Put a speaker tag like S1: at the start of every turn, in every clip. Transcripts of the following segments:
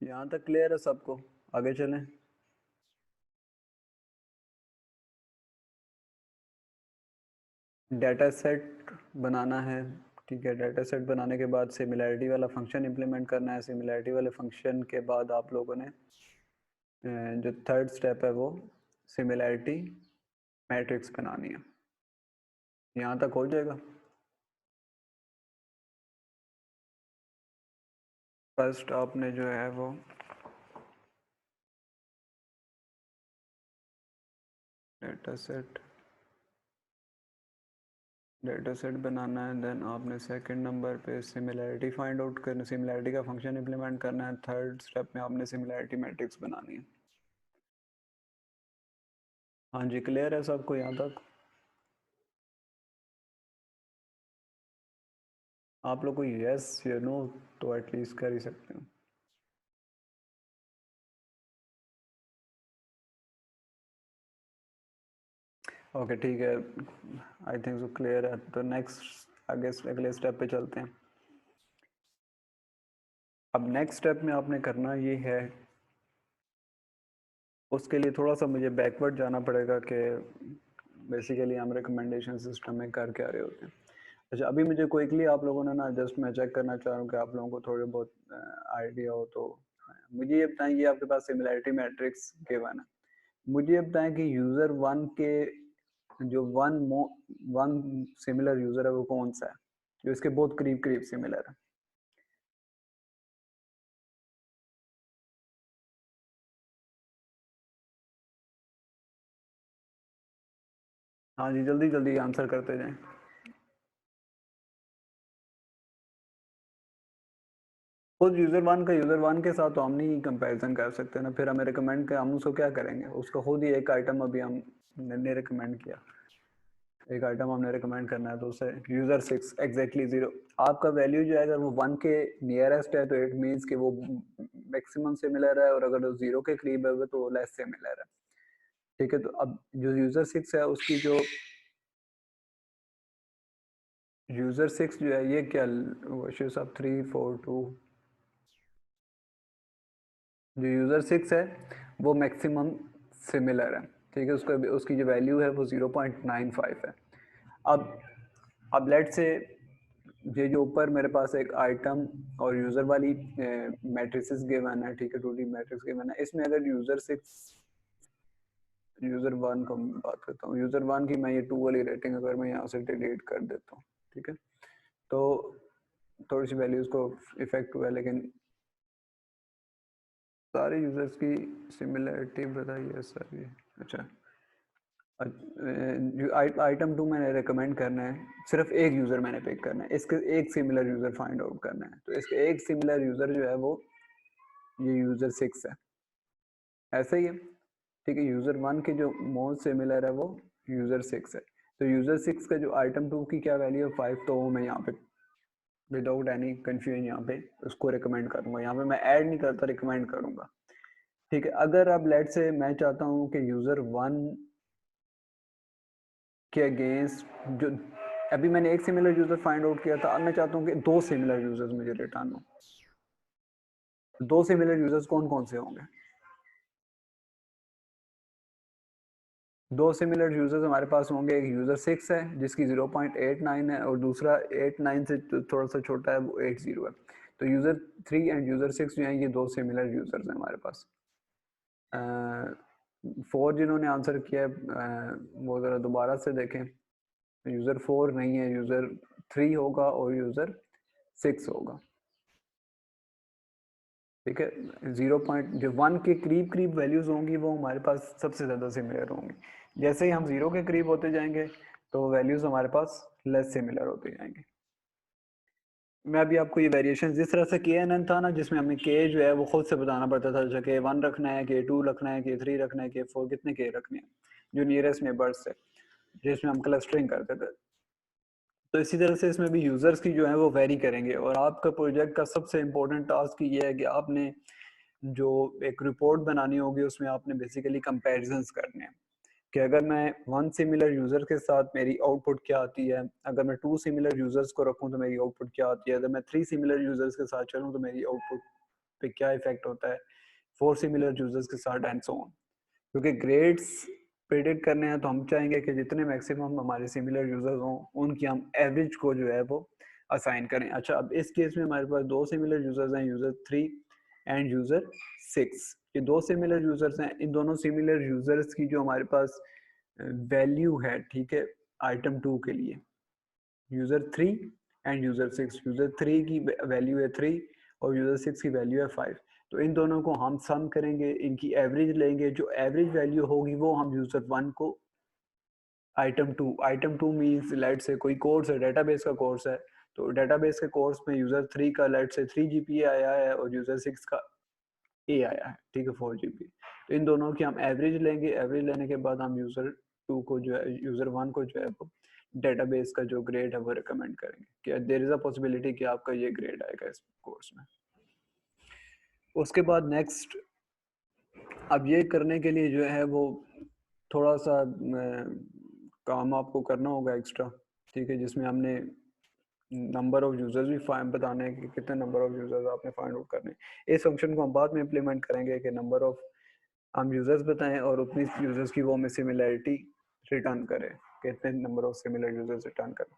S1: यहाँ तक क्लियर है सबको? आगे चलें। डाटा सेट बनाना है। ठीक है, डाटा सेट बनाने के बाद सिमिलैरिटी वाला फंक्शन इंप्लीमेंट करना है। सिमिलैरिटी वाले फंक्शन के बाद आप लोगों ने जो थर्ड स्टेप है वो सिमिलैरिटी मैट्रिक्स बनानी है। यहाँ तक हो जाएगा? फर्स्ट आपने जो है वो डाटा सेट बनाना है। देन आपने सेकंड नंबर पे सिमिलैरिटी फाइंड आउट करना, सिमिलैरिटी का फंक्शन इंप्लीमेंट करना है। थर्ड स्टेप में आपने सिमिलैरिटी मैट्रिक्स बनानी है। हाँ जी, क्लियर है सबको यहाँ तक? आप लोग को यस या नो तो एटलीस्ट कर ही सकते हो। ओके ठीक है, आई थिंक सो क्लियर है। तो नेक्स्ट आगे अगले स्टेप पे चलते हैं। अब नेक्स्ट स्टेप में आपने करना ये है, उसके लिए थोड़ा सा मुझे बैकवर्ड जाना पड़ेगा कि बेसिकली हम रिकमेंडेशन सिस्टम में कर क्या रहे होते हैं। अच्छा, अभी मुझे क्विकली आप लोगों ने ना जस्ट मैं चेक करना चाह रहा हूँ कि आप लोगों को थोड़ी बहुत आइडिया हो। तो मुझे ये बताएं कि आपके पास सिमिलैरिटी मैट्रिक्स गिवन है। मुझे ये बताएं कि यूजर वन के जो वन सिमिलर यूजर है वो कौन सा है, जो इसके बहुत करीब करीब सिमिलर है। हाँ जी, जल्दी जल्दी आंसर करते जाएं। खुद यूजर वन के साथ तो हम नहीं कंपैरिजन कर सकते ना, फिर हमें रिकमेंड कर हम उसको क्या करेंगे, उसको खुद ही एक आइटम अभी हम ने रिकमेंड किया, एक आइटम हमने रिकमेंड करना है तो उसे यूजर सिक्स एग्जैक्टली जीरो। आपका वैल्यू जो है अगर वो वन के नियरेस्ट है तो इट मीन्स कि वो मैक्सिमम सिमिलर है, और अगर वो जीरो के करीब है तो वो लेस सिमिलर है। ठीक है, तो अब जो यूजर सिक्स है उसकी जो यूजर सिक्स जो है ये क्या सब थ्री फोर टू, जो यूजर सिक्स है वो मैक्सिमम सिमिलर है। ठीक है, उसका उसकी जो वैल्यू है वो 0.95 है। अब लेट से ये जो ऊपर मेरे पास एक आइटम और यूजर वाली मैट्रिसेस गिवन है, ठीक है, 2D मैट्रिक्स गिवन है, इसमें अगर यूजर वन को मैं बात करता हूँ, यूजर वन की मैं ये टू वाली रेटिंग अगर मैं यहाँ से डिलीट कर देता हूँ, ठीक है, तो थोड़ी सी वैल्यूज को इफेक्ट हुआ है, लेकिन सारे यूजर्स की सिमिलरिटी बताइए सर ये। अच्छा, जो आइटम टू मैंने रिकमेंड करना है, सिर्फ एक यूज़र मैंने पिक करना है, इसके एक सिमिलर यूज़र फाइंड आउट करना है, तो इसके एक सिमिलर यूज़र जो है वो ये यूज़र सिक्स है। ऐसा ही है, ठीक है, यूज़र वन के जो मोस्ट सिमिलर है वो यूज़र सिक्स है। तो यूज़र सिक्स का जो आइटम टू की क्या वैल्यू है फाइव, तो वो मैं यहाँ पे विदाउट एनी कन्फ्यूजन यहाँ पे उसको रिकमेंड करूँगा, यहाँ पे मैं ऐड नहीं करता, रिकमेंड करूँगा। ठीक है, अगर अब लेट से मैं चाहता हूँ कि यूज़र वन के अगेंस्ट जो अभी मैंने एक सिमिलर यूजर फाइंड आउट किया था, अब मैं चाहता हूँ कि दो सिमिलर यूजर्स मुझे रिटर्न हो। दो सिमिलर यूजर्स कौन कौन से होंगे? दो सिमिलर यूजर्स हमारे पास होंगे, एक यूजर सिक्स है जिसकी 0.89 है, और दूसरा 89 से थोड़ा सा छोटा है, वो 80 है। तो user three and user six जो हैं ये दो सिमिलर यूजर्स हैं हमारे पास। फोर जिन्होंने आंसर किया है वो ज़रा दोबारा से देखें। यूज़र फोर नहीं है, यूज़र थ्री होगा और यूज़र सिक्स होगा। ठीक है, 0. जो वन के करीब करीब वैल्यूज होंगी वो हमारे पास सबसे ज़्यादा सिमिलर होंगी। जैसे ही हम जीरो के करीब होते जाएंगे तो वैल्यूज हमारे पास लेस सिमिलर होते जाएंगे। मैं अभी आपको ये वेरिएशन जिस तरह से के एन एन था ना, जिसमें हमें के जो है वो खुद से बताना पड़ता था, जैसे के वन रखना है, के टू रखना है, के थ्री रखना है, के फोर कितने के रखने हैं जो नियरेस्ट नेबर्स है, जिसमें हम क्लस्टरिंग करते थे। तो इसी तरह से इसमें भी यूजर्स की जो है वो वेरी करेंगे, और आपका प्रोजेक्ट का सबसे इम्पोर्टेंट टास्क ये है कि आपने जो एक रिपोर्ट बनानी होगी उसमें आपने बेसिकली कंपैरिजंस करने हैं कि अगर मैं वन सिमिलर यूजर के साथ मेरी आउटपुट क्या आती है, अगर मैं टू सिमिलर यूजर्स को रखूं तो मेरी आउटपुट क्या आती है, अगर मैं थ्री सिमिलर यूजर्स के साथ चलूं तो मेरी आउटपुट पे क्या इफेक्ट होता है 4 सिमिलर यूजर्स के साथ एंड सो ऑन। क्योंकि ग्रेड्स प्रेडिक्ट करने हैं तो हम चाहेंगे कि जितने मैक्सिमम हमारे सिमिलर यूजर्स हों उनकी हम एवरेज को जो है वो असाइन करें। अच्छा, अब इस केस में हमारे पास दो सिमिलर यूजर्स हैं, यूजर 3 एंड यूजर 6। ये दो सिमिलर यूजर्स हैं, इन दोनों सिमिलर यूजर्स की जो हमारे पास वैल्यू है, ठीक है, आइटम 2 के लिए यूजर 3 एंड यूजर 6। यूजर 3 की वैल्यू है 3 और यूजर 6 की वैल्यू है 5। तो इन दोनों को हम सम करेंगे, इनकी एवरेज लेंगे, जो एवरेज वैल्यू होगी वो हम यूजर 1 को आइटम 2 मींस लेट से कोई कोर्स है, डेटाबेस का कोर्स है, तो डेटाबेस के कोर्स में यूजर 3 का लेट से 3 जीपीए आया है और यूजर 6 का ए आया है, ठीक है, 4 जीपीए। तो इन दोनों की हम एवरेज लेंगे, एवरेज लेने के बाद हम यूजर 2 को जो है, यूजर 1 को जो है वो डेटाबेस का जो ग्रेड है वो रिकमेंड करेंगे कि देयर इज अ पॉसिबिलिटी कि आपका ये ग्रेड आएगा इस कोर्स में। उसके बाद नेक्स्ट, अब ये करने के लिए जो है वो थोड़ा सा काम आपको करना होगा एक्स्ट्रा, ठीक है, जिसमें हमने नंबर ऑफ यूजर्स भी बताने हैं कि कितने नंबर ऑफ यूजर्स आपने फाइंड आउट करने। इस फंक्शन को हम बाद में इम्प्लीमेंट करेंगे कि नंबर ऑफ हम यूजर्स बताएं और उतनी यूजर्स की वो हमें सिमिलैरिटी रिटर्न करें, कितने number of similar users return करें।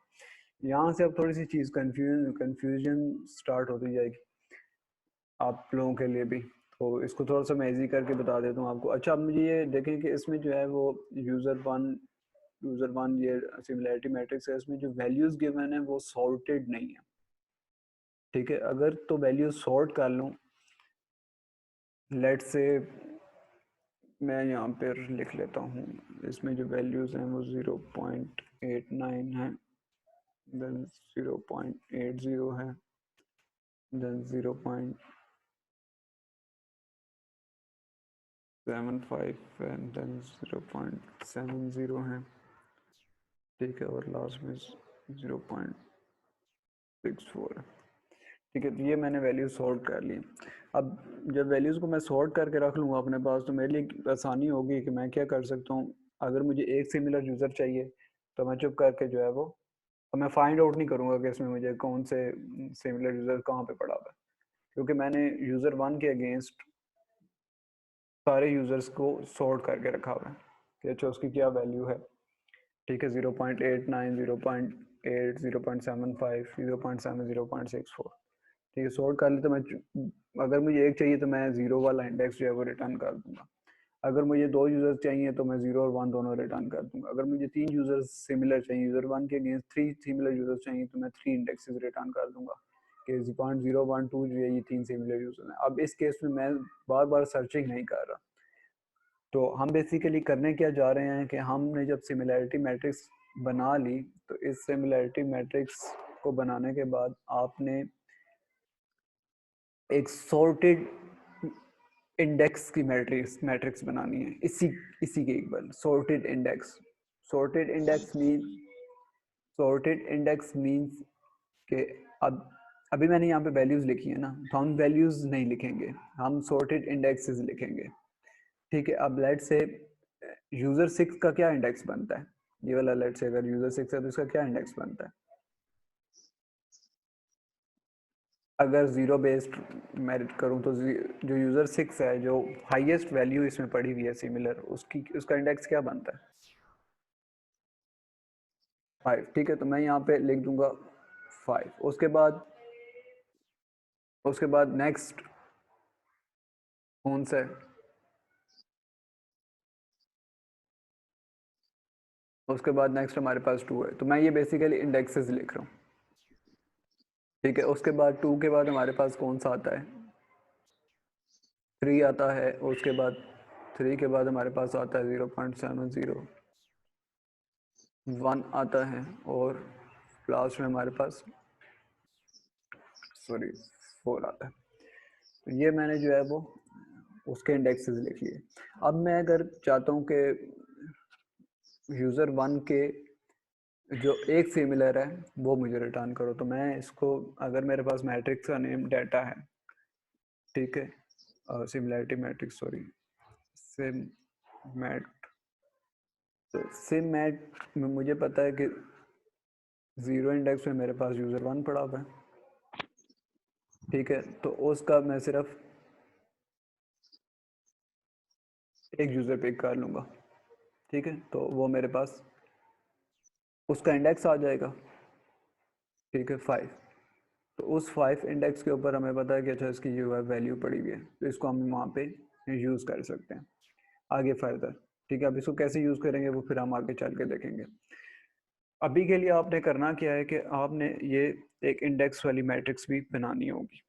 S1: यहाँ से अब थोड़ी सी चीज़ कन्फ्यूजन स्टार्ट होती जाएगी आप लोगों के लिए भी, तो इसको थोड़ा सा मैं इजी करके बता देता हूँ आपको। अच्छा, अब मुझे ये देखें कि इसमें जो है वो यूजर वन ये सिमिलैरिटी मैट्रिक्स है, इसमें जो वैल्यूज गिवन है वो सॉर्टेड नहीं है, ठीक है। अगर तो वैल्यूज सॉर्ट कर लूँ, लेट से मैं यहाँ पर लिख लेता हूँ, इसमें जो वैल्यूज हैं वो 0.89 है, देन 0.80 है, देन 0.75 एंड देन 0.70 है, ठीक है, और लास्ट में 0.64 है, ठीक है। तो ये मैंने वैल्यू सॉर्ट कर ली। अब जब वैल्यूज़ को मैं सॉर्ट करके रख लूँगा अपने पास तो मेरे लिए आसानी होगी कि मैं क्या कर सकता हूँ, अगर मुझे एक सिमिलर यूज़र चाहिए तो मैं चुप करके जो है वो, और मैं फाइंड आउट नहीं करूँगा कि इसमें मुझे कौन से सिमिलर यूज़र कहाँ पे पड़ा हुआ है, क्योंकि मैंने यूज़र 1 के अगेंस्ट सारे यूज़र्स को सॉर्ट करके रखा हुआ है कि अच्छा उसकी क्या वैल्यू है, ठीक है, 0.89, 0.8, 0.75, 0.7, 0.64, ठीक है। सॉर्ट कर ले तो मैं, अगर मुझे एक चाहिए तो मैं जीरो वाला इंडेक्स जो है वो रिटर्न कर दूंगा, अगर मुझे दो यूजर्स चाहिए तो मैं 0 और 1 दोनों रिटर्न कर दूंगा, अगर मुझे 3 यूजर्स सिमिलर चाहिए, यूजर 1 के अगेंस्ट 3 सिमिलर यूजर्स चाहिए तो मैं 3 इंडेक्सेस रिटर्न कर दूंगा कि 0.012 जो है ये 3 सिमिलर यूजर हैं। अब इस केस में मैं बार बार सर्चिंग नहीं कर रहा, तो हम बेसिकली करने क्या जा रहे हैं कि हमने जब सिमिलैरिटी मैट्रिक्स बना ली तो इस सिमिलैरिटी मैट्रिक्स को बनाने के बाद आपने एक सॉर्टेड इंडेक्स की मैट्रिक्स बनानी है, इसी के equal sorted index. Sorted index mean sorted index means कि अब अभी मैंने यहाँ पे वैल्यूज लिखी है ना, तो हम वैल्यूज नहीं लिखेंगे, हम सॉर्टेड इंडेक्सेस लिखेंगे, ठीक है। अब लेट से यूजर 6 का क्या इंडेक्स बनता है, ये वाला लेट से अगर यूजर 6 है तो इसका क्या इंडेक्स बनता है, अगर जीरो बेस्ड मेरिट करूं तो जो यूजर 6 है, जो हाईएस्ट वैल्यू इसमें पड़ी हुई है सिमिलर, उसका इंडेक्स क्या बनता है 5, ठीक है। तो मैं यहाँ पे लिख दूंगा 5। उसके बाद नेक्स्ट कौन सा है, उसके बाद नेक्स्ट हमारे पास 2 है, तो मैं ये बेसिकली इंडेक्सेस लिख रहा हूँ, ठीक है। उसके बाद 2 के बाद हमारे पास कौन सा आता है, 3 आता है, उसके बाद 3 के बाद हमारे पास आता है 0.70, 1 आता है, और लास्ट में हमारे पास 4 आता है। तो ये मैंने जो है वो उसके इंडेक्सेस लिख लिए। अब मैं अगर चाहता हूँ कि यूज़र 1 के जो एक सिमिलर है वो मुझे रिटर्न करो, तो मैं इसको, अगर मेरे पास मैट्रिक्स का नेम डाटा है, ठीक है, similarity matrix, sorry, sim mat, तो सिम मैट में मुझे पता है कि 0 इंडेक्स में मेरे पास यूज़र 1 पड़ा हुआ है, ठीक है। तो उसका मैं सिर्फ एक यूज़र पिक कर लूँगा, ठीक है, तो वो मेरे पास उसका इंडेक्स आ जाएगा, ठीक है, 5। तो उस 5 इंडेक्स के ऊपर हमें पता है कि अच्छा इसकी ये वैल्यू पड़ी हुई है, तो इसको हम वहाँ पे यूज़ कर सकते हैं आगे फर्दर, ठीक है। अब इसको कैसे यूज़ करेंगे वो फिर हम आगे चल के देखेंगे। अभी के लिए आपने करना क्या है कि आपने ये एक इंडेक्स वाली मैट्रिक्स भी बनानी होगी।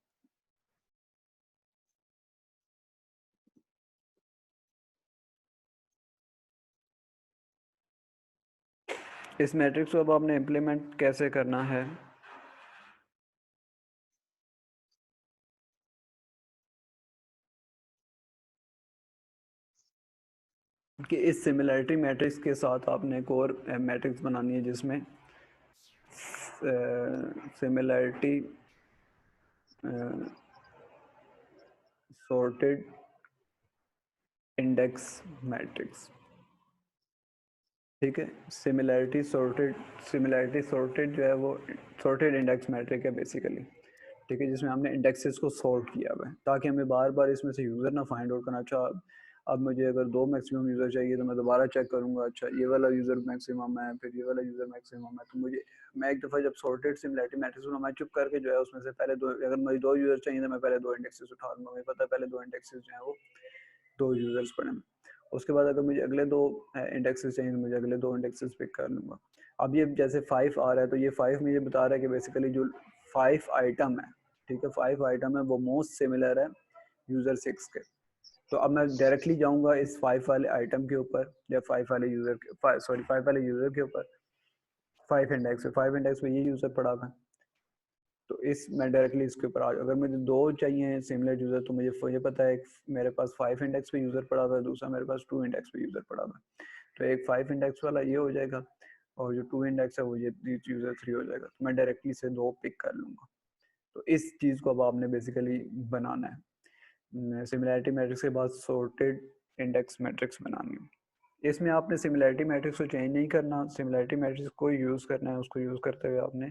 S1: इस मैट्रिक्स को अब आपने इम्प्लीमेंट कैसे करना है, कि इस सिमिलैरिटी मैट्रिक्स के साथ आपने एक और मैट्रिक्स बनानी है जिसमें सिमिलैरिटी सॉर्टेड इंडेक्स मैट्रिक्स, ठीक है। सिमिलैरिटी सॉर्टेड जो है वो सॉर्टेड इंडेक्स मैट्रिक है बेसिकली, ठीक है, जिसमें हमने इंडेक्सेस को सॉर्ट किया हुआ है ताकि हमें बार बार इसमें से यूज़र ना फाइंड आउट करना। अच्छा, अब मुझे अगर 2 मैक्सिमम यूज़र चाहिए तो मैं दोबारा चेक करूंगा, अच्छा ये वाला यूज़र मैक्सिमम है, फिर ये वाला यूज़र मैक्सिमम है, तो मुझे मैं एक दफ़ा जब सॉर्टेड सिमिलैरिटी मैट्रिक्स को मैं चुप करके जो है उसमें से पहले दो, अगर मुझे 2 यूज़र चाहिए तो मैं पहले 2 इंडेक्सेस उठा लूँगा, मुझे पता है पहले 2 इंडेक्सेस जो है वो 2 यूज़र्स पड़े हैं। उसके बाद अगर मुझे अगले 2 इंडेक्सेस चाहिए तो मुझे अगले 2 इंडेक्सेस पिक कर लूँगा। अब ये जैसे 5 आ रहा है तो ये 5 मुझे बता रहा है कि बेसिकली जो 5 आइटम है, ठीक है, 5 आइटम है वो मोस्ट सिमिलर है यूज़र 6 के। तो अब मैं डायरेक्टली जाऊँगा इस 5 वाले आइटम के ऊपर या 5 वाले यूज़र के, सॉरी 5 वाले यूज़र के ऊपर, 5 इंडेक्स पे, 5 इंडेक्स पे ये यूज़र पड़ा हुआ है। तो इस मैं डायरेक्टली इसके ऊपर आ, अगर मुझे 2 चाहिए सिमिलर यूज़र तो मुझे पता है मेरे पास 5 इंडेक्स पे यूज़र पड़ा हुआ है, दूसरा मेरे पास 2 इंडेक्स पे यूज़र पड़ा हुआ है। तो एक 5 इंडेक्स वाला ये हो जाएगा और जो 2 इंडेक्स है वो ये यूज़र 3 हो जाएगा, तो मैं डायरेक्टली से 2 पिक कर लूँगा। तो इस चीज़ को अब आपने बेसिकली बनाना है। सिमिलैरिटी मैट्रिक्स के बाद सॉर्टेड इंडेक्स मैट्रिक्स बनानी है। इसमें आपने सिमिलैरिटी मैट्रिक्स को चेंज नहीं करना, सिमिलैरिटी मैट्रिक्स को यूज़ करना है, उसको यूज़ करते हुए आपने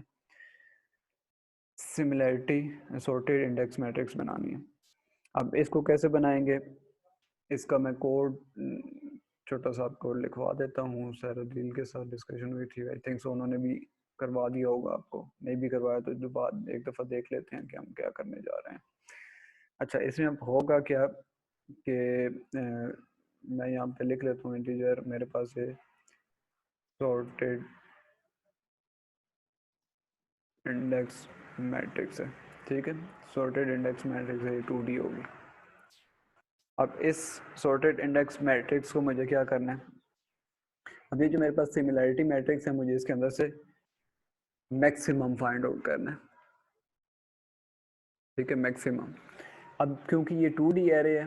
S1: सिमिलैरिटी सॉर्टेड इंडेक्स मैट्रिक्स बनानी है। अब इसको कैसे बनाएंगे, इसका मैं कोड छोटा सा आपको लिखवा देता हूँ। सैरदिल के साथ डिस्कशन हुई थी, आई थिंक सो उन्होंने भी करवा दिया होगा, आपको नहीं भी करवाया तो जो बात एक दफ़ा देख लेते हैं कि हम क्या करने जा रहे हैं। अच्छा, इसमें अब होगा क्या कि मैं यहाँ पे लिख लेता हूँ इंटीजर मेरे पास है सॉर्टेड इंडेक्स मैट्रिक्स है, ठीक है, सॉर्टेड इंडेक्स मैट्रिक्स है, 2D होगी। अब इस सॉर्टेड इंडेक्स मैट्रिक्स को मुझे क्या करना है, अभी जो मेरे पास सिमिलैरिटी मैट्रिक्स है मुझे इसके अंदर से मैक्सिमम फाइंड आउट करना है, ठीक है, मैक्सिमम। अब क्योंकि ये 2D एरे है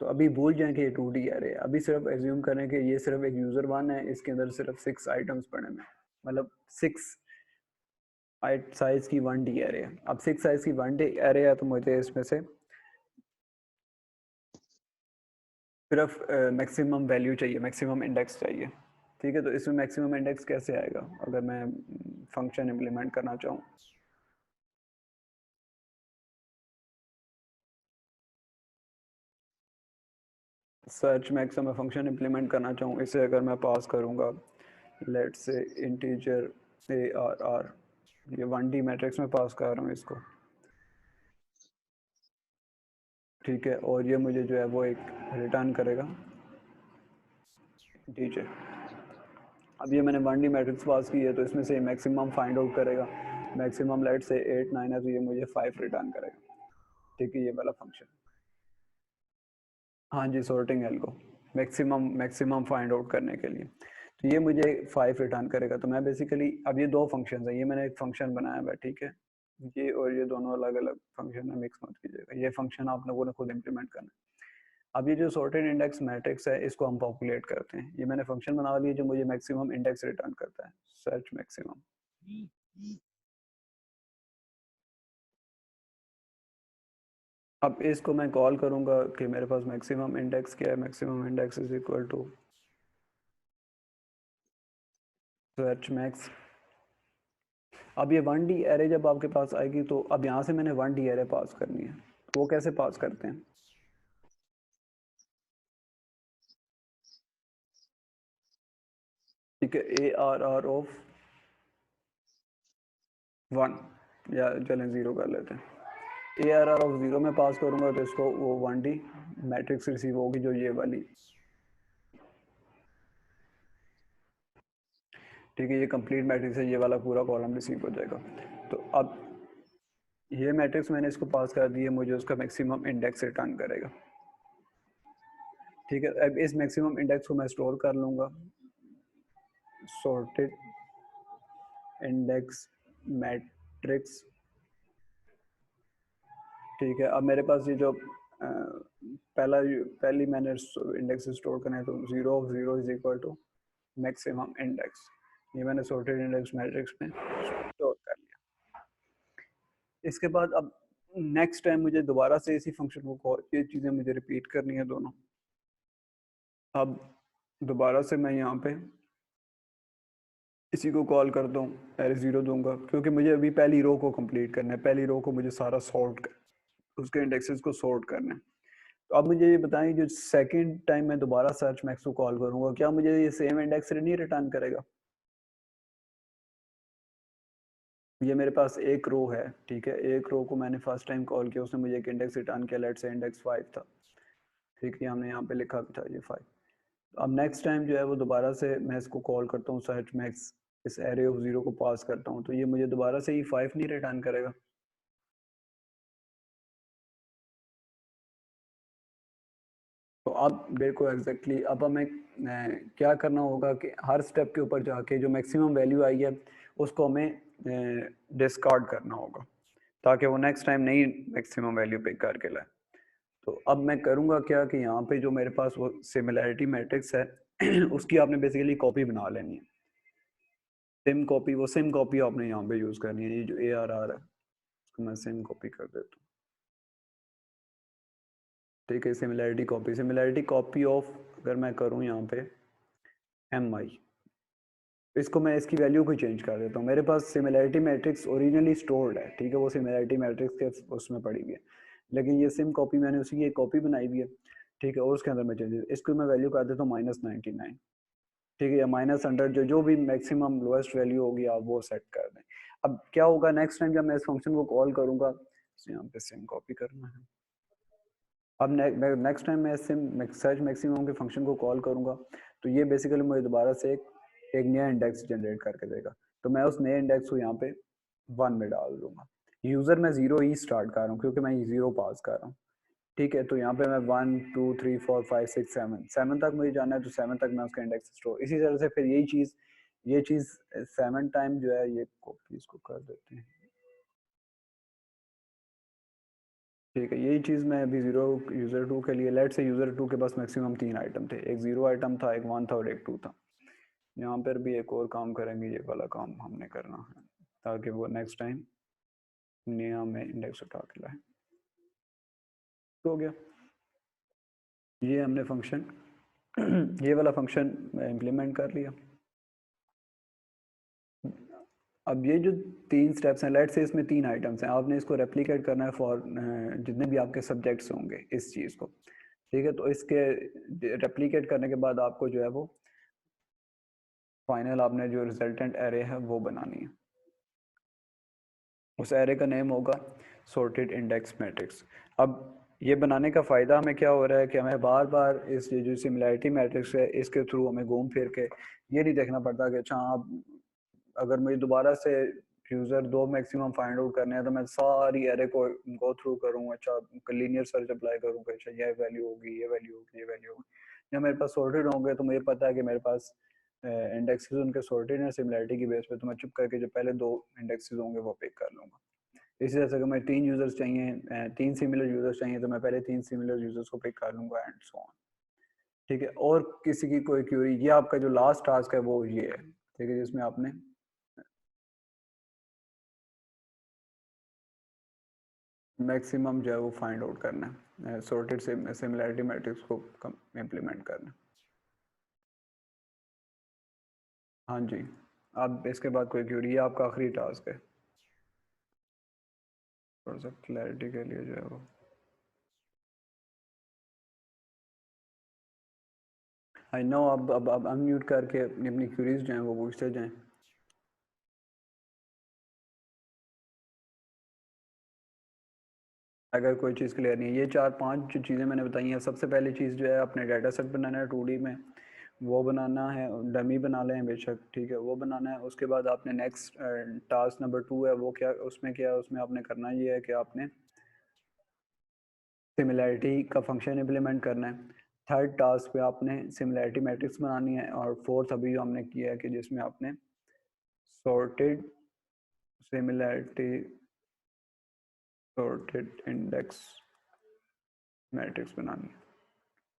S1: तो अभी भूल जाएं कि ये 2D एरे है, अभी सिर्फ एज्यूम करें कि ये सिर्फ एक यूज़र 1 है, इसके अंदर सिर्फ 6 आइटम्स पड़े हैं, मतलब 6 साइज की 1D एरे है। अब 6 साइज की 1D एरे है तो मुझे इसमें से सिर्फ मैक्सिमम वैल्यू चाहिए, मैक्सिमम इंडेक्स चाहिए, ठीक है। तो इसमें मैक्सिमम इंडेक्स कैसे आएगा अगर मैं फंक्शन इम्प्लीमेंट करना चाहूँ। सर्च मैक्स में फंक्शन इम्प्लीमेंट करना चाहूँ, इसे अगर मैं पास करूँगा लेट से इंटीजर ARR, ये 1D मैट्रिक्स में पास कर रहा हूँ इसको, ठीक है, और ये मुझे जो है वो एक रिटर्न करेगा इंटीजर। अब ये मैंने 1D मैट्रिक्स पास की है तो इसमें से मैक्सिमम फाइंड आउट करेगा, मैक्सिमम लेट से 8 9 है तो ये मुझे 5 रिटर्न करेगा, ठीक है, ये वाला फंक्शन। हाँ जी, sorting algo maximum maximum find out करने के लिए, तो ये मुझे 5 रिटर्न करेगा। तो मैं बेसिकली अब ये 2 फंक्शन है, ये मैंने एक फंक्शन बनाया हुआ है, ठीक है, ये और ये दोनों अलग अलग फंक्शन है, मिक्स मत कीजिएगा, ये फंक्शन आप लोगों ने खुद इम्प्लीमेंट करना है। अब ये जो सॉर्टेड इंडेक्स मैट्रिक्स है इसको हम पॉपुलेट करते हैं, ये मैंने फंक्शन बना लिया जो मुझे मैक्सिमम इंडेक्स रिटर्न करता है, सर्च मैक्सिमम। अब इसको मैं कॉल करूंगा कि मेरे पास मैक्सिमम इंडेक्स क्या है, maximum index is equal to search max. अब ये 1D एरे जब आपके पास आएगी तो अब यहाँ से मैंने 1D एरे पास करनी है, तो वो कैसे पास करते हैं। ठीक है, ARR ऑफ 1, या चलें 0 कर लेते हैं। ARR ऑफ 0 में पास करूंगा तो इसको वो 1D मैट्रिक्स रिसीव होगी, जो ये वाली। ठीक है, ये कंप्लीट मैट्रिक्स है, ये वाला पूरा कॉलम रिसीव हो जाएगा। तो अब ये मैट्रिक्स मैंने इसको पास कर दिया, मुझे उसका मैक्सिमम इंडेक्स रिटर्न करेगा। ठीक है, अब इस मैक्सिमम इंडेक्स को मैं स्टोर कर लूँगा, सॉर्टेड इंडेक्स मैट्रिक्स। ठीक है, अब मेरे पास ये जो पहली मैंने इंडेक्स स्टोर करना है, तो 0 is equal to maximum index, ये मैंने सॉर्टेड इंडेक्स मैट्रिक्स में स्टोर कर लिया। इसके बाद अब नेक्स्ट टाइम मुझे दोबारा से इसी फंक्शन को कॉल, ये चीज़ें मुझे रिपीट करनी है दोनों। अब दोबारा से मैं यहाँ पे इसी को कॉल करता हूँ, पहले 0 दूंगा क्योंकि मुझे अभी पहली रो को कंप्लीट करना है, पहली रो को मुझे सारा सॉर्ट कर, उसके इंडेक्सेस को सॉर्ट करना है। तो अब मुझे ये बताएं, जो सेकंड टाइम मैं दोबारा सर्च मैक्स को कॉल करूंगा, क्या मुझे ये सेम इंडेक्स नहीं रिटर्न करेगा? ये मेरे पास एक रो है, ठीक है, एक रो को मैंने फर्स्ट टाइम कॉल किया, उसने मुझे एक इंडेक्स रिटर्न किया, लेट्स से इंडेक्स 5 था। ठीक है, हमने यहाँ पे लिखा भी था ये 5। अब नेक्स्ट टाइम जो है वो दोबारा से मैं इसको कॉल करता हूँ, सर्च मैक्स, इस एरे ऑफ 0 को पास करता हूँ, तो ये मुझे दोबारा से ही 5 नहीं रिटर्न करेगा? तो अब मेरे को एग्जैक्टली अब हमें क्या करना होगा कि हर स्टेप के ऊपर जाके जो मैक्सिमम वैल्यू आई है उसको हमें डिस्कार्ड करना होगा, ताकि वो नेक्स्ट टाइम नई मैक्सिमम वैल्यू पिक करके लाए। तो अब मैं करूँगा क्या कि यहाँ पे जो मेरे पास वो सिमिलैरिटी मैट्रिक्स है उसकी आपने बेसिकली कॉपी बना लेनी है, सिम कॉपी, वो सिम कॉपी आपने यहाँ पे यूज़ करनी है, ये जो ARR है उसको मैं सिम कॉपी कर देता हूँ। ठीक है, सिमिलैरिटी कॉपी ऑफ, अगर मैं करूँ यहाँ पे MI, इसको मैं इसकी वैल्यू को चेंज कर देता हूँ। मेरे पास सिमिलैरिटी मैट्रिक्स ओरिजिनली स्टोर्ड है, ठीक है, वो सिमिलैरिटी मैट्रिक्स के उसमें पड़ी हुई है, लेकिन ये सिम कॉपी मैंने उसी की एक कॉपी बनाई हुई है। ठीक है, और उसके अंदर मैं चेंज, इसको मैं वैल्यू कर देता हूँ -99। ठीक है, या -100, जो भी मैक्सिमम लोएस्ट वैल्यू होगी आप वो सेट कर दें। अब क्या होगा नेक्स्ट टाइम जब मैं इस फंक्शन को कॉल करूँगा, यहाँ पे सिम कॉपी करना है। अब नेक्स्ट टाइम मैं सिम सर्च मैक्सिमम के फंक्शन को कॉल करूँगा, तो ये बेसिकली मुझे दोबारा से एक नया इंडेक्स जनरेट करके देगा। तो मैं उस नए इंडेक्स को यहाँ पे 1 में डाल दूंगा। यूज़र मैं 0 ही स्टार्ट कर रहा हूँ क्योंकि मैं 0 पास कर रहा हूँ। ठीक है, तो यहाँ पे मैं 1 2 3 4 5 6 7 तक मुझे जाना है, तो 7 तक मैं उसका इंडेक्स स्टोर, इसी तरह से फिर ये चीज़ 7 टाइम जो है, ये कॉपी इसको कर देते हैं। ठीक है, यही चीज़ मैं अभी यूज़र 2 के लिए, लेट से यूज़र 2 के पास मैक्सिमम 3 आइटम थे, एक 0 आइटम था, एक 1 था और एक 2 था। यहाँ पर भी एक और काम करेंगे, ये वाला काम हमने करना है ताकि वो नेक्स्ट टाइम नया में इंडेक्स उठा के लाए। तो हो गया, ये हमने फंक्शन ये वाला फंक्शन इम्प्लीमेंट कर लिया। अब ये जो 3 स्टेप्स हैं, लेट से इसमें 3 आइटम्स हैं, आपने इसको रेप्लिकेट करना है फॉर जितने भी आपके सब्जेक्ट्स होंगे इस चीज़ को। ठीक है, तो इसके रेप्लिकेट करने के बाद आपको जो है वो फाइनल आपने जो रिजल्टेंट एरे है वो बनानी है। उस एरे का नेम होगा सॉर्टेड इंडेक्स मैट्रिक्स। अब ये बनाने का फ़ायदा हमें क्या हो रहा है कि हमें बार बार इस जो सिमिलैरिटी मैट्रिक्स है इसके थ्रू हमें घूम फिर के ये नहीं देखना पड़ता कि अच्छा आप, अगर मुझे दोबारा से यूज़र 2 मैक्सिमम फाइंड आउट करने हैं तो मैं सारी एरे को गो थ्रू करूँ, अच्छा लीनियर सर्च अप्लाई करूँ कि अच्छा ये वैल्यू होगी, ये वैल्यू होगी, ये वैल्यू होगी। जब मेरे पास सॉर्टेड होंगे तो मुझे पता है कि मेरे पास इंडेक्सेस उनके सॉर्टेड है सिमिलैरिटी की बेस पे, तो मैं चुप करके जो पहले 2 इंडेक्सेस होंगे वो पिक कर लूँगा। इसी तरह से अगर मैं 3 यूज़र्स चाहिए, 3 सिमिलर यूज़र्स चाहिए, तो मैं पहले 3 सिमिलर यूज़र्स को पिक कर लूँगा एंड सो ऑन। ठीक है, और किसी की कोई क्यूरी, ये आपका जो लास्ट टास्क है वो ये है, ठीक है, जिसमें आपने मैक्सिमम जो है वो फाइंड आउट करना है, सॉर्टेड सिमिलैरिटी मैट्रिक्स को इम्प्लीमेंट करना है। हाँ जी, अब इसके बाद कोई क्यूरी, ये आपका आखिरी टास्क है, थोड़ा सा क्लैरिटी के लिए जो है वो। आई नो, अब अनम्यूट करके अपनी अपनी क्यूरीज जो हैं वो पूछते जाएं। अगर कोई चीज़ क्लियर नहीं है, ये 4-5 जो चीज़ें मैंने बताई हैं, सबसे पहली चीज़ जो है अपने डाटा सेट बनाना है 2D में, वो बनाना है, डमी बना लें बेशक, ठीक है, वो बनाना है। उसके बाद आपने नेक्स्ट टास्क नंबर 2 है, वो क्या, उसमें क्या है, उसमें आपने करना ये है कि आपने सिमिलैरिटी का फंक्शन इम्प्लीमेंट करना है। थर्ड टास्क पे आपने सिमिलैरिटी मैट्रिक्स बनानी है, और फोर्थ अभी जो हमने किया है कि जिसमें आपने sorted similarity sorted index matrix बनानी है।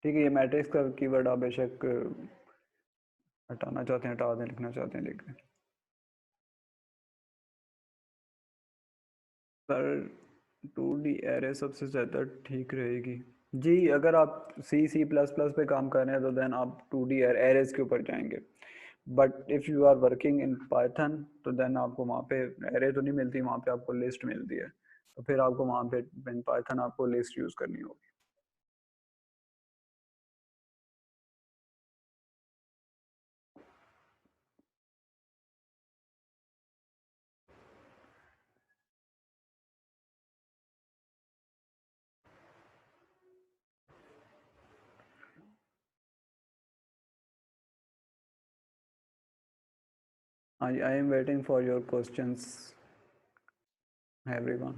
S1: ठीक है, ये मैट्रिक्स का कीवर्ड आप बेशक हटाना चाहते हैं हटा दें, लिखना चाहते हैं लिख दें। पर 2D एरे सबसे ज़्यादा ठीक रहेगी जी। अगर आप C++ पे काम कर रहे हैं तो देन आप 2D एरेज के ऊपर जाएंगे। But if you are working in Python तो देन आपको वहाँ पे एरे तो नहीं मिलती, वहाँ पे आपको लिस्ट मिलती है, तो फिर आपको वहाँ पे इन पाइथन आपको लिस्ट यूज़ करनी होगी। I am waiting for your questions everyone.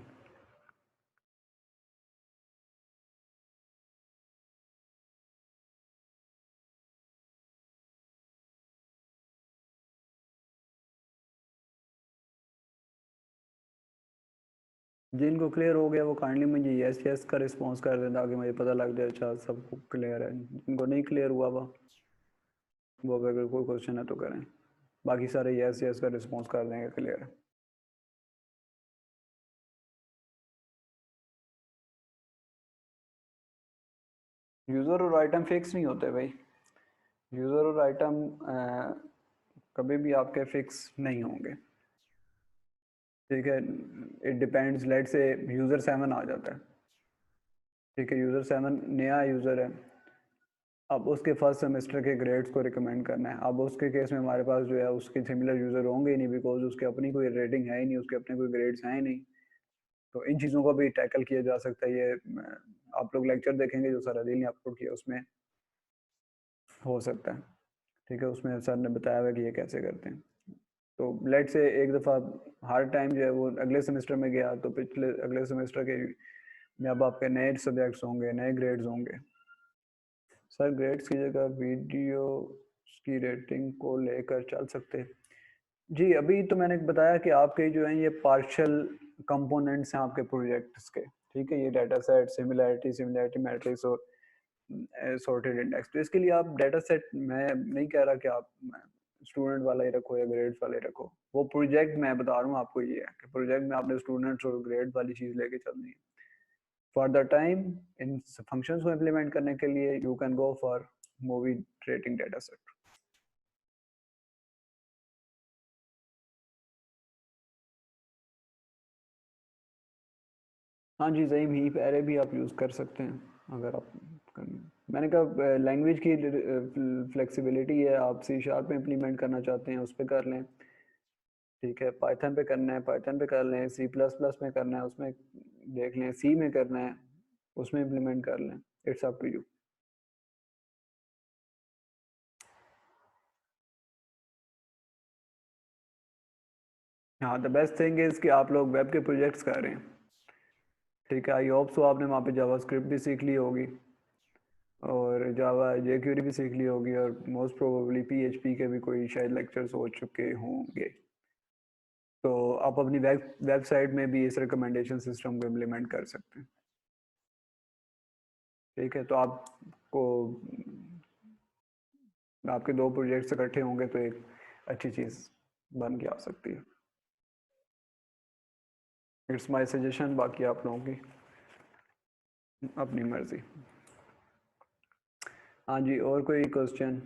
S1: जिनको क्लियर हो गया वो काइंडली मुझे यस यस का रिस्पॉन्स कर दें, ताकि मुझे पता लग जाए अच्छा सबको क्लियर है। जिनको नहीं क्लियर हुआ वो अगर कोई क्वेश्चन है तो करें, बाकी सारे यस यस का रिस्पॉन्स कर देंगे क्लियर है। यूज़र और आइटम फिक्स नहीं होते भाई। यूज़र और आइटम कभी भी आपके फिक्स नहीं होंगे, ठीक है। इट डिपेंड्स, लेट से यूज़र 7 आ जाता है, ठीक है, यूज़र 7 नया यूज़र है, अब उसके फर्स्ट सेमेस्टर के ग्रेड्स को रिकमेंड करना है। अब उसके केस में हमारे पास जो है उसके सिमिलर यूज़र होंगे ही नहीं, बिकॉज उसके अपनी कोई रेटिंग है ही नहीं, उसके अपने कोई ग्रेड्स हैं ही नहीं। तो इन चीज़ों को भी टैकल किया जा सकता है। ये आप लोग लेक्चर देखेंगे जो सर अदील ने अपलोड किया, उसमें हो सकता है, ठीक है, उसमें सर ने बताया हुआ कि ये कैसे करते हैं। तो लेट से एक दफ़ा हर टाइम जो है वो अगले सेमेस्टर में गया तो पिछले अगले सेमेस्टर के में अब आपके नए सब्जेक्ट्स होंगे, नए ग्रेड्स होंगे। सर ग्रेड्स की जगह वीडियो की रेटिंग को लेकर चल सकते हैं जी। अभी तो मैंने बताया कि आपके जो हैं ये पार्शियल कंपोनेंट्स हैं आपके प्रोजेक्ट्स के, ठीक है, ये data set, similarity, similarity matrix और सॉर्टेड इंडेक्स। तो इसके लिए आप डाटा सेट, मैं नहीं कह रहा कि आप स्टूडेंट वाला ही रखो या ग्रेड्स वाला ही रखो, वो प्रोजेक्ट मैं बता रहा हूँ आपको ये है कि प्रोजेक्ट में आपने स्टूडेंट्स और ग्रेड वाली चीज़ लेके चलनी है। For the time in functions को इम्प्लीमेंट करने के लिए you can go for movie rating data set. हाँ जी, ज़ईम हीप एरे भी आप यूज़ कर सकते हैं अगर आप मैंने कहा लैंग्वेज की फ्लेक्सिबिलिटी है, आप C# में इम्प्लीमेंट करना चाहते हैं उस पर कर लें, ठीक है, पाइथन पे करना है पाइथन पे कर लें, C++ में करना है उसमें देख लें, सी में करना है उसमें इम्प्लीमेंट कर लें, इट्स अप टू यू। हाँ, द बेस्ट थिंग इज़ कि आप लोग वेब के प्रोजेक्ट्स कर रहे हैं, ठीक है। आई होप सो आपने वहाँ पे जावास्क्रिप्ट भी सीख ली होगी और जावा jQuery भी सीख ली होगी, और मोस्ट प्रोबेबली PHP के भी कोई शायद लेक्चर्स हो चुके होंगे। तो आप अपनी वेबसाइट में भी इस रिकमेंडेशन सिस्टम को इम्प्लीमेंट कर सकते हैं, ठीक है। तो आपको आपके दो प्रोजेक्ट्स इकट्ठे होंगे तो एक अच्छी चीज़ बन के आ सकती है। इट्स माय सजेशन, बाकी आप लोगों की अपनी मर्ज़ी। हाँ जी, और कोई क्वेश्चन?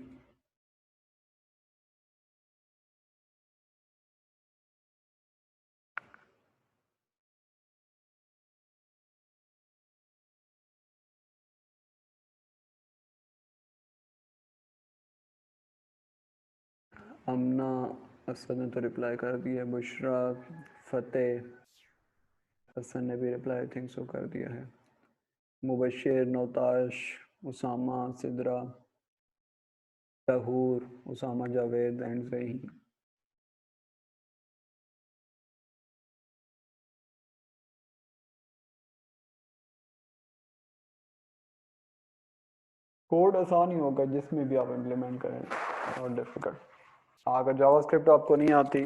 S1: आमना असद ने तो रिप्लाई कर दिया, बुशरा, फतेह, हसन ने भी रिप्लाई आई थिंक सो कर दिया है, मुबशिर, नौताश, उसामा, सिद्रा, तहूर, उसामा, जावेद एंड रही। कोड आसान ही होगा जिसमें भी आप इम्प्लीमेंट करें और डिफिकल्ट। अगर जावास्क्रिप्ट आपको नहीं आती,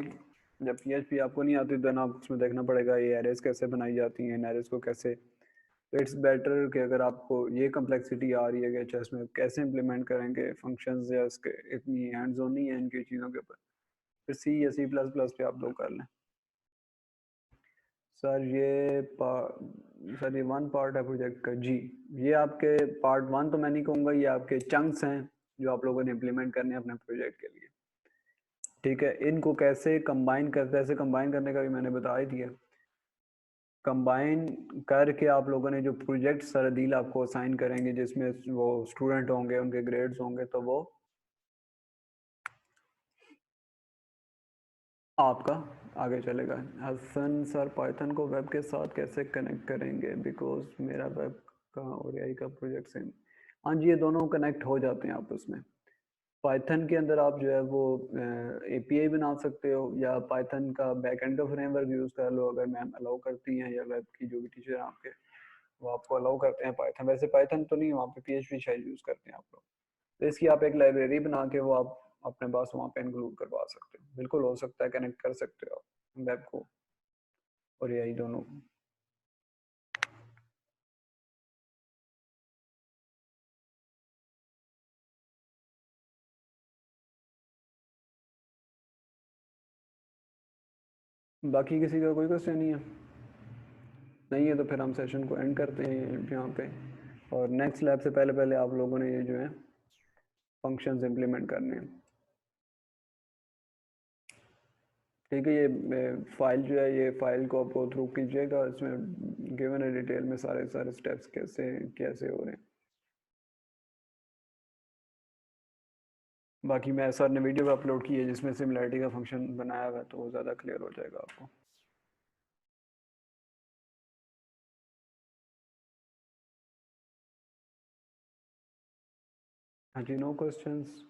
S1: जब PHP आपको नहीं आती, देन आप उसमें देखना पड़ेगा ये एरेज कैसे बनाई जाती हैं, इन एरेज को कैसे। तो इट्स बेटर कि अगर आपको ये कम्प्लेक्सिटी आ रही है कि अच्छा इसमें कैसे इम्प्लीमेंट करेंगे फंक्शंस या इसके इतनी हैंड्स ऑन नहीं है इनकी चीज़ों के ऊपर, फिर C या C++ पे आप लोग कर लें। सर सर ये 1 पार्ट है प्रोजेक्ट का जी। ये आपके पार्ट 1 तो मैं नहीं कहूँगा, ये आपके चंक्स हैं जो आप लोगों ने इम्प्लीमेंट करने हैं अपने प्रोजेक्ट के लिए। ठीक है, इनको कैसे कंबाइन करते हैं, ऐसे कंबाइन करने का भी मैंने बता ही दिया। कंबाइन करके आप लोगों ने जो प्रोजेक्ट सरदील आपको असाइन करेंगे जिसमें वो स्टूडेंट होंगे, उनके ग्रेड्स होंगे, तो वो आपका आगे चलेगा। हसन सर पाइथन को वेब के साथ कैसे कनेक्ट करेंगे, बिकॉज मेरा वेब का और AI का प्रोजेक्ट सेम। हाँ जी, ये दोनों कनेक्ट हो जाते हैं आपस में। पाइथन के अंदर आप जो है वो API बना सकते हो, या पाइथन का बैकएंड का फ्रेमवर्क यूज़ कर लो अगर मैम अलाउ करती हैं, या वेब की जो भी टीचर हैं आपके वो आपको अलाउ करते हैं पाइथन। वैसे पाइथन तो नहीं, वहाँ पे PHP शायद यूज़ करते हैं आप लोग। तो इसकी आप एक लाइब्रेरी बना के वो आप अपने पास वहाँ पे इंक्लूड करवा सकते हो, बिल्कुल हो सकता है, कनेक्ट कर सकते हो आप वेब को और AI दोनों। बाकी किसी का कोई क्वेश्चन नहीं है? नहीं है तो फिर हम सेशन को एंड करते हैं यहाँ पे, और नेक्स्ट लैब से पहले पहले आप लोगों ने ये जो है फंक्शंस इम्प्लीमेंट करने हैं। ठीक है, ये फाइल जो है, ये फाइल को आप गो थ्रू कीजिएगा, इसमें गिवन है डिटेल में सारे सारे स्टेप्स कैसे कैसे हो रहे हैं। बाकी मैं सर ने वीडियो अपलोड की है जिसमें सिमिलरिटी का फंक्शन बनाया हुआ है, तो वो ज़्यादा क्लियर हो जाएगा आपको। हाँ जी, नो क्वेश्चंस।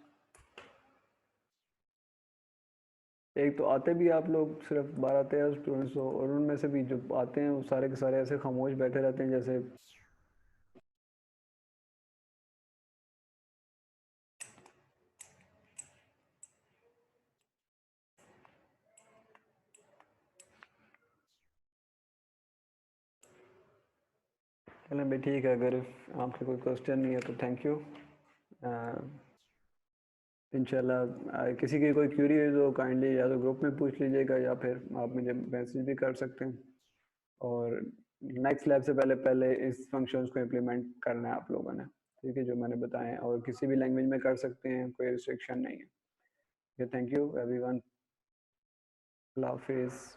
S1: एक तो आते भी आप लोग सिर्फ 12-13 स्टूडेंट्स हो, और उनमें से भी जो आते हैं वो सारे के सारे ऐसे खामोश बैठे रहते हैं जैसे। चलें भाई, ठीक है, अगर आपके कोई क्वेश्चन नहीं है तो थैंक यू। इंशाल्लाह किसी की कोई क्यूरी है तो काइंडली या तो ग्रुप में पूछ लीजिएगा, या फिर आप मुझे मैसेज भी कर सकते हैं। और नेक्स्ट लैब से पहले पहले इस फंक्शंस को इम्प्लीमेंट करना है आप लोगों ने, ठीक है, जो मैंने बताए, और किसी भी लैंग्वेज में कर सकते हैं, कोई रिस्ट्रिक्शन नहीं है। थैंक यू एवरीवन, अल्लाह हाफिज़।